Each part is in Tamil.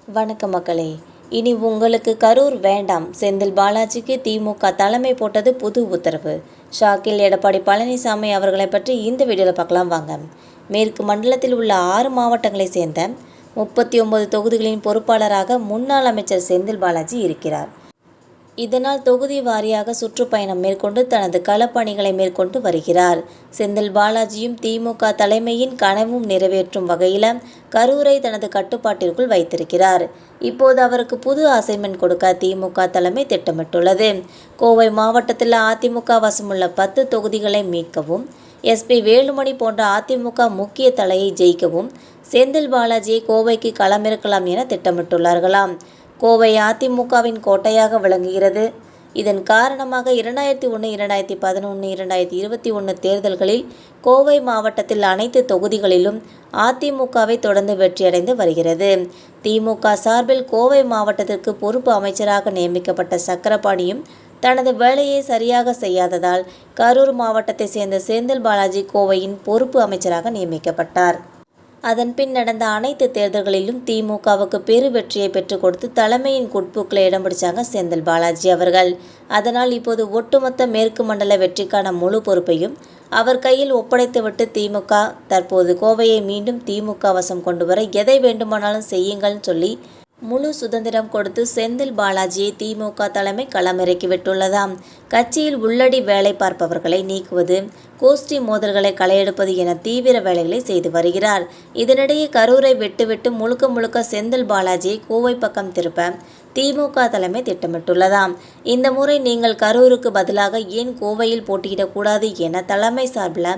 வணக்கம் மக்களே. இனி உங்களுக்கு கரூர் வேண்டாம், செந்தில் பாலாஜிக்கு திமுக தலைமை போட்டது புது உத்தரவு. ஷாக்கில் எடப்பாடி பழனிசாமி அவர்களை பற்றி இந்த வீடியோவில் பார்க்கலாம் வாங்க. மேற்கு மண்டலத்தில் உள்ள 6 மாவட்டங்களை சேர்ந்த 39 தொகுதிகளின் பொறுப்பாளராக முன்னாள் அமைச்சர் செந்தில் பாலாஜி இருக்கிறார். இதனால் தொகுதி வாரியாக சுற்றுப்பயணம் மேற்கொண்டு தனது களப்பணிகளை மேற்கொண்டு வருகிறார். செந்தில் பாலாஜியும் திமுக தலைமையின் கனவும் நிறைவேற்றும் வகையில் கரூரை தனது கட்டுப்பாட்டிற்குள் வைத்திருக்கிறார். இப்போது அவருக்கு புது அசைன்மெண்ட் கொடுக்க திமுக தலைமை திட்டமிட்டுள்ளது. கோவை மாவட்டத்தில் அதிமுக வசமுள்ள 10 தொகுதிகளை மீட்கவும், எஸ்பி வேலுமணி போன்ற அதிமுக முக்கிய தலையை ஜெயிக்கவும் செந்தில் பாலாஜியை கோவைக்கு களமிறக்கலாம் என திட்டமிட்டுள்ளார்களாம். கோவை அதிமுகவின் கோட்டையாக விளங்குகிறது. இதன் காரணமாக 2001, 2011, 2021 தேர்தல்களில் கோவை மாவட்டத்தில் அனைத்து தொகுதிகளிலும் அதிமுகவை தொடர்ந்து வெற்றியடைந்து வருகிறது. திமுக சார்பில் கோவை மாவட்டத்திற்கு பொறுப்பு அமைச்சராக நியமிக்கப்பட்ட சக்கரபாணியும் தனது வேலையை சரியாக செய்யாததால் கரூர் மாவட்டத்தை சேர்ந்த செந்தில் பாலாஜி கோவையின் பொறுப்பு அமைச்சராக நியமிக்கப்பட்டார். அதன்பின் நடந்த அனைத்து தேர்தல்களிலும் திமுகவுக்கு பெரு வெற்றியை பெற்றுக் கொடுத்து தலைமையின் குட்புக்கில் இடம் பிடிச்சாங்க செந்தில் பாலாஜி அவர்கள். அதனால் இப்போது ஒட்டுமொத்த மேற்கு மண்டல வெற்றிக்கான முழு பொறுப்பையும் அவர் கையில் ஒப்படைத்துவிட்டு திமுக தற்போது கோவையை மீண்டும் திமுக வசம் கொண்டு வர எதை வேண்டுமானாலும் செய்யுங்கள்னு சொல்லி முழு சுதந்திரம் கொடுத்து செந்தில் பாலாஜியை திமுக தலைமை களமிறக்கிவிட்டுள்ளதாம். கட்சியில் உள்ளடி வேலை பார்ப்பவர்களை நீக்குவது, கோஷ்டி மோதல்களை களையெடுப்பது என தீவிர வேலைகளை செய்து வருகிறார். இதனிடையே கரூரை விட்டுவிட்டு முழுக்க முழுக்க செந்தில் பாலாஜியை கோவை பக்கம் திருப்ப திமுக தலைமை திட்டமிட்டுள்ளதாம். இந்த முறை நீங்கள் கரூருக்கு பதிலாக ஏன் கோவையில் போட்டியிடக்கூடாது என தலைமை சார்பில்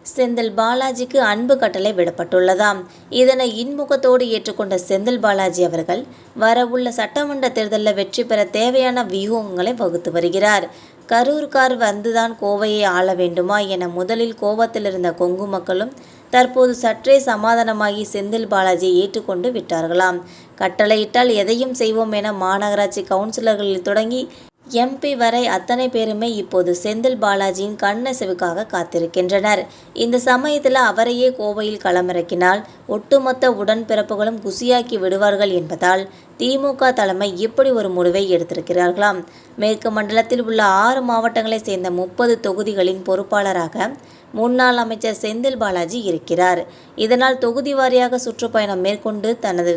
செந்தில் பாலாஜிக்கு அன்பு கட்டளை விடப்பட்டுள்ளதாம். இதனை இன்முகத்தோடு ஏற்றுக்கொண்ட செந்தில் பாலாஜி அவர்கள் வரவுள்ள சட்டமன்ற தேர்தலில் வெற்றி பெற தேவையான வியூகங்களை வகுத்து வருகிறார். கரூர்கார் வந்துதான் கோவையை ஆள வேண்டுமா என முதலில் கோபத்தில் இருந்த கொங்கு மக்களும் தற்போது சற்றே சமாதானமாகி செந்தில் பாலாஜியை ஏற்றுக்கொண்டு விட்டார்களாம். கட்டளையிட்டால் எதையும் செய்வோம் என மாநகராட்சி கவுன்சிலர்களில் தொடங்கி MP வரை அத்தனை பேருமே இப்போது செந்தில் பாலாஜியின் கண்ணசைவுக்காக காத்திருக்கின்றனர். இந்த சமயத்தில் அவரையே கோவையில் களமிறக்கினால் ஒட்டுமொத்த உடன்பிறப்புகளும் குசியாக்கி விடுவார்கள் என்பதால் திமுக தலைமை இப்படி ஒரு முடிவை எடுத்திருக்கிறார்களாம். மேற்கு மண்டலத்தில் உள்ள 6 மாவட்டங்களை சேர்ந்த 30 தொகுதிகளின் பொறுப்பாளராக முன்னாள் அமைச்சர் செந்தில் பாலாஜி இருக்கிறார். இதனால் தொகுதி வாரியாக சுற்றுப்பயணம் மேற்கொண்டு தனது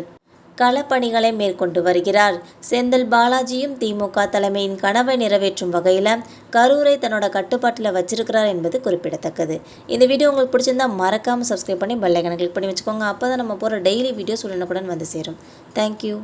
களப்பணிகளை மேற்கொண்டு வருகிறார். செந்தில் பாலாஜியும் திமுக தலைமையின் கனவை நிறைவேற்றும் வகையில் கரூரை தன்னோட கட்டுப்பாட்டில் வச்சிருக்கிறார் என்பது குறிப்பிடத்தக்கது. இந்த வீடியோ உங்களுக்கு பிடிச்சிருந்தா மறக்காமல் சப்ஸ்கிரைப் பண்ணி பெல் ஐகானை கிளிக் பண்ணி வச்சுக்கோங்க. அப்போ தான் நம்ம போகிற டெய்லி வீடியோஸ் உடனுக்குடன் வந்து சேரும். தேங்க்யூ.